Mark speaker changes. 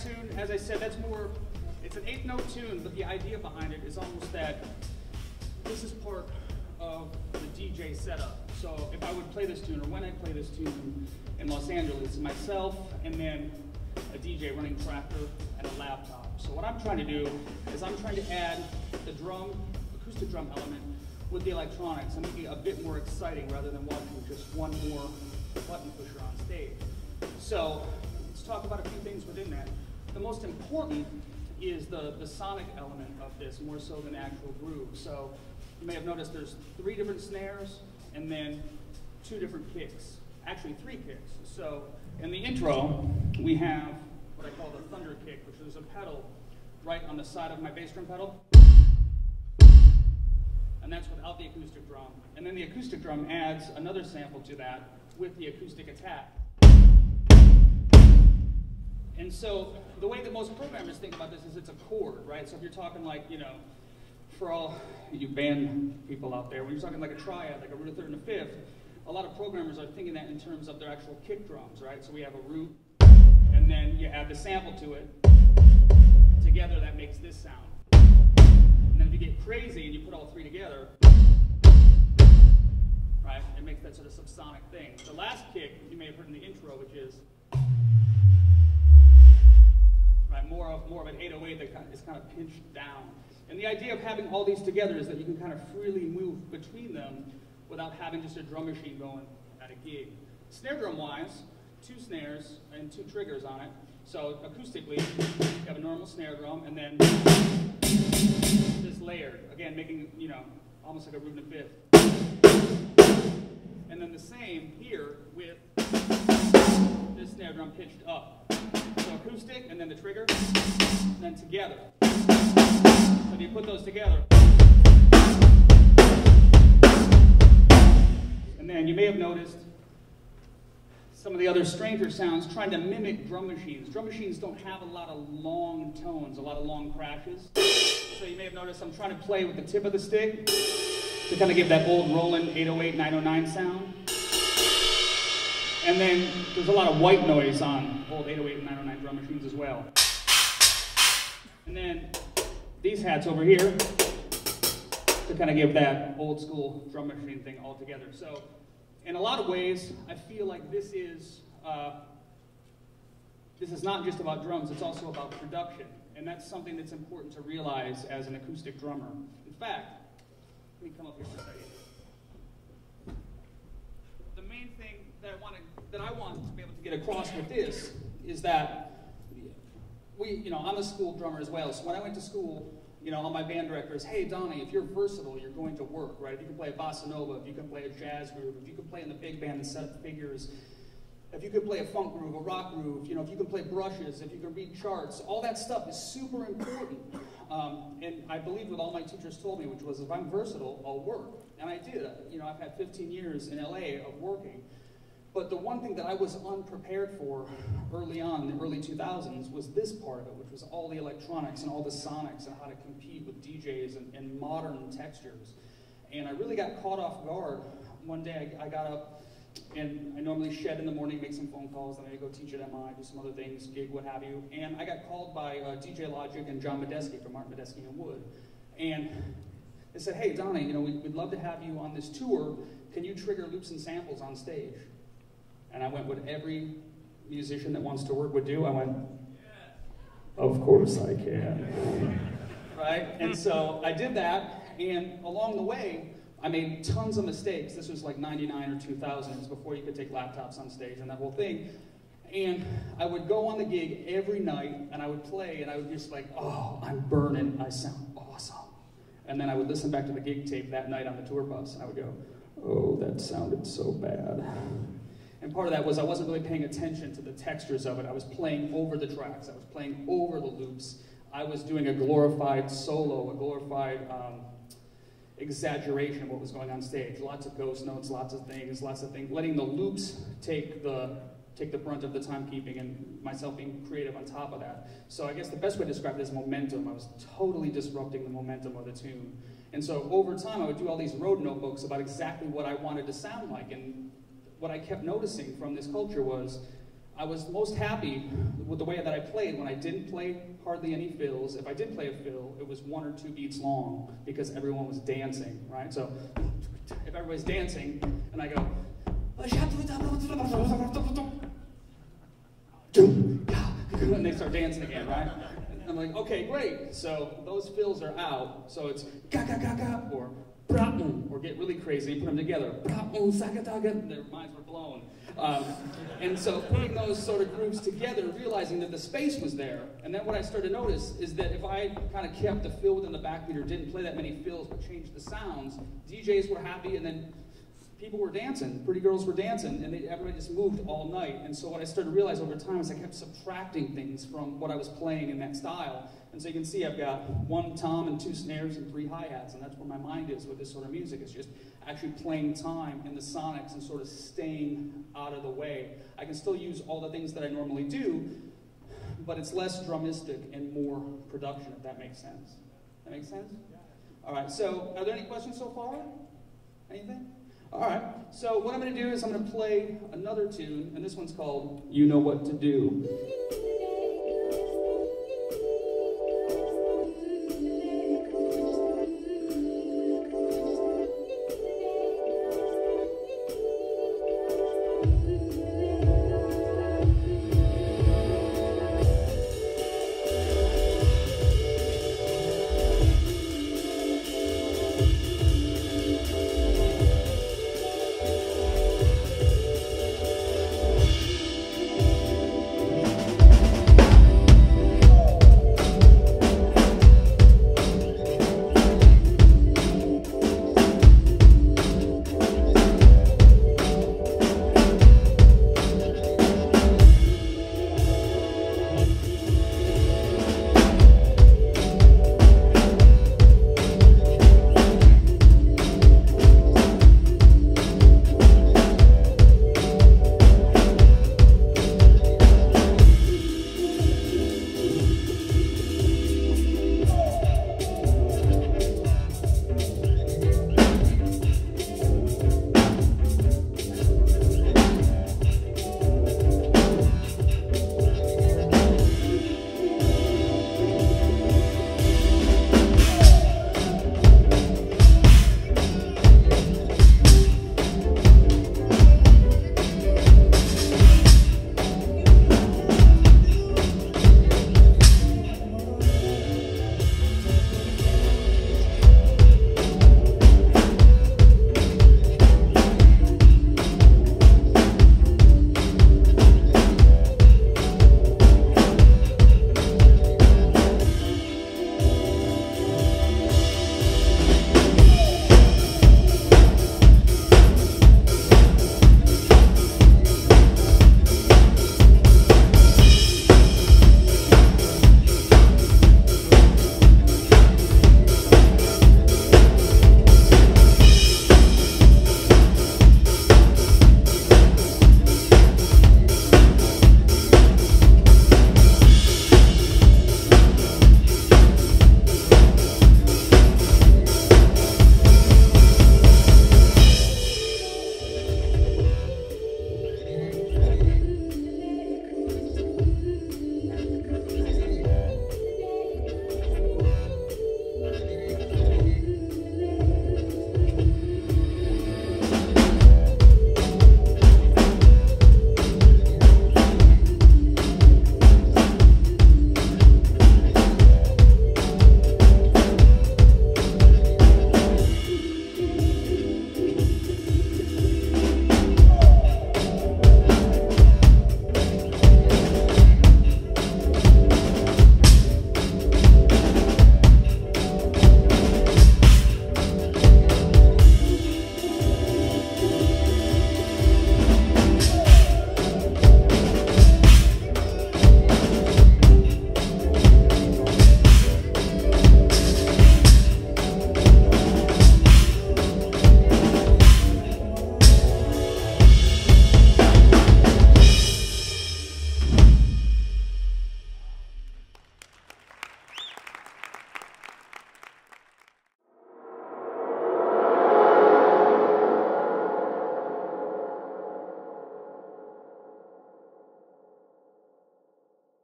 Speaker 1: tune, as I said, that's more, it's an 8-note tune, but the idea behind it is almost that this is part of the DJ setup. So if I would play this tune, or when I play this tune in Los Angeles, it's myself and then a DJ running tractor and a laptop. So what I'm trying to do is I'm trying to add the drum, acoustic drum element with the electronics and make it a bit more exciting rather than watching just one more button pusher on stage. So let's talk about a few things within that. The most important is the sonic element of this, more so than the actual groove. So you may have noticed there's 3 different snares and then 2 different kicks. Actually 3 kicks. So in the intro, we have what I call the thunder kick, which is a pedal right on the side of my bass drum pedal. And that's without the acoustic drum. And then the acoustic drum adds another sample to that with the acoustic attack. And so the way that most programmers think about this is it's a chord, right? So if you're talking like, you know, for all you band people out there, when you're talking like a triad, like a root, a third, and a fifth, a lot of programmers are thinking that in terms of their actual kick drums, right? So we have a root, and then you add the sample to it. Together, that makes this sound. And then if you get crazy and you put all 3 together, right, it makes that sort of subsonic thing. The last kick you may have heard in the intro, which is right, more of an 808 that is kind of pinched down. And the idea of having all these together is that you can kind of freely move between them without having just a drum machine going at a gig. Snare drum wise, 2 snares and 2 triggers on it. So acoustically, you have a normal snare drum and then this layered, again making, you know, almost like a root and a fifth. And then the same here with this snare drum pitched up. So acoustic and then the trigger, and then together. So if you put those together, and then you may have noticed some of the other stranger sounds trying to mimic drum machines. Drum machines don't have a lot of long tones, a lot of long crashes. So you may have noticed I'm trying to play with the tip of the stick to kind of give that old Roland 808, 909 sound. And then there's a lot of white noise on old 808 and 909 drum machines as well. And then these hats over here to kind of give that old school drum machine thing all together. So in a lot of ways, I feel like this is not just about drums, it's also about production. And that's something that's important to realize as an acoustic drummer. In fact, let me come up here for a second. The main thing that I want to be able to get across with this is that I'm a school drummer as well. So when I went to school, all my band directors, hey Donny, if you're versatile, you're going to work, right? If you can play a bossa nova, if you can play a jazz groove, if you can play in the big band and set up figures, if you can play a funk groove, a rock groove, if you can play brushes, if you can read charts, all that stuff is super important. And I believed what all my teachers told me, which was if I'm versatile, I'll work. And I did. I've had 15 years in LA of working. But the one thing that I was unprepared for early on in the early 2000s was this part of it, which was all the electronics and all the sonics and how to compete with DJs and modern textures. And I really got caught off guard. One day I got up and I normally shed in the morning, make some phone calls, then I go teach at MI, do some other things, gig, what have you. And I got called by DJ Logic and John Medeski from Martin Medeski and Wood. And they said, hey Donny, we'd love to have you on this tour. Can you trigger loops and samples on stage? And I went what every musician that wants to work would do. I went, of course I can. Right? And so I did that, and along the way, I made tons of mistakes. This was like 99 or 2000. It was before you could take laptops on stage and that whole thing. And I would go on the gig every night, and I would play, and I would just like, oh, I'm burning. I sound awesome. And then I would listen back to the gig tape that night on the tour bus, and I would go, oh, that sounded so bad. And part of that was I wasn't really paying attention to the textures of it. I was playing over the tracks. I was playing over the loops. I was doing a glorified solo, a glorified exaggeration of what was going on stage. Lots of ghost notes, lots of things, letting the loops take the brunt of the timekeeping and myself being creative on top of that. So I guess the best way to describe it is momentum. I was totally disrupting the momentum of the tune. And so over time, I would do all these road notebooks about exactly what I wanted to sound like. And what I kept noticing from this culture was I was most happy with the way that I played when I didn't play hardly any fills. If I did play a fill, it was 1 or 2 beats long because everyone was dancing, right? So if everybody's dancing and I go, and they start dancing again, right? And I'm like, okay, great. So those fills are out. So it's ga ga ga ga or or get really crazy and put them together. Their minds were blown. And so putting those sort of groups together, realizing that the space was there. And then what I started to notice is that if I kind of kept the fill within the backbeat or didn't play that many fills but changed the sounds, DJs were happy and then people were dancing, pretty girls were dancing, and everybody just moved all night. And so what I started to realize over time is I kept subtracting things from what I was playing in that style. And so you can see I've got 1 tom and 2 snares and 3 hi-hats, and that's where my mind is with this sort of music. It's just actually playing time in the sonics and sort of staying out of the way. I can still use all the things that I normally do, but it's less drumistic and more production, if that makes sense. That makes sense? All right, so are there any questions so far? Anything? All right, so what I'm going to do is I'm going to play another tune, and this one's called You Know What to Do.